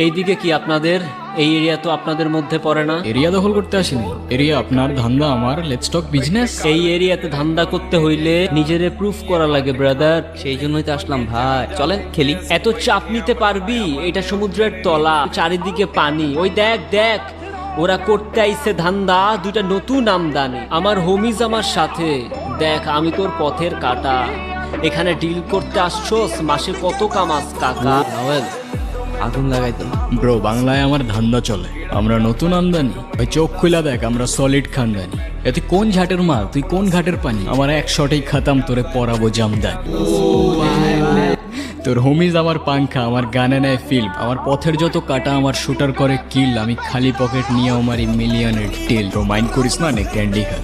এইদিকে কি আপনাদের? এই এরিয়া তো আপনাদের মধ্যে পড়ে না। এরিয়া দখল করতে আসেনি, এরিয়া আপনার, ধান্দা আমার, লেটস টক বিজনেস। এই এরিয়াতে ধান্দা করতে হইলে নিজেরে প্রুফ করা লাগে ব্রাদার। সেই জন্যই তো আসলাম ভাই, চলেন খেলি। এত চাপ নিতে পারবি? এটা সমুদ্রের তলা, চারিদিকে পানি। ওই দেখ দেখ, ওরা করতে আইছে ধান্দা, দুইটা নতুন আমদানি। আমার হোমিজ আমার সাথে। দেখ আমি তোর পথের কাটা, এখানে ডিল করতে আসছোস, মাসে কত কামাস কাকা? নভেল আগুন লাগাই তো। ব্রো, বাংলায় আমার ধান্দা চলে, আমরা নতুন আমদানি। ভাই চোখ খুলা দেখ, আমরা সলিড খানদানি। এতে কোন ঝাটের মাল, তুই কোন ঘাটের পানি? আমার এক শটেই খাতাম, তোরে পরাবো জামদানি। তোর হোমিজ আমার পাংখা, আমার গানে নেয় ফিল্ম, আমার পথের যত কাটা আমার শুটার করে কিল। আমি খালি পকেট নিয়ে আমার মিলিয়নের টিল। তো মাইন্ড করিস না, নে ক্যান্ডি খা।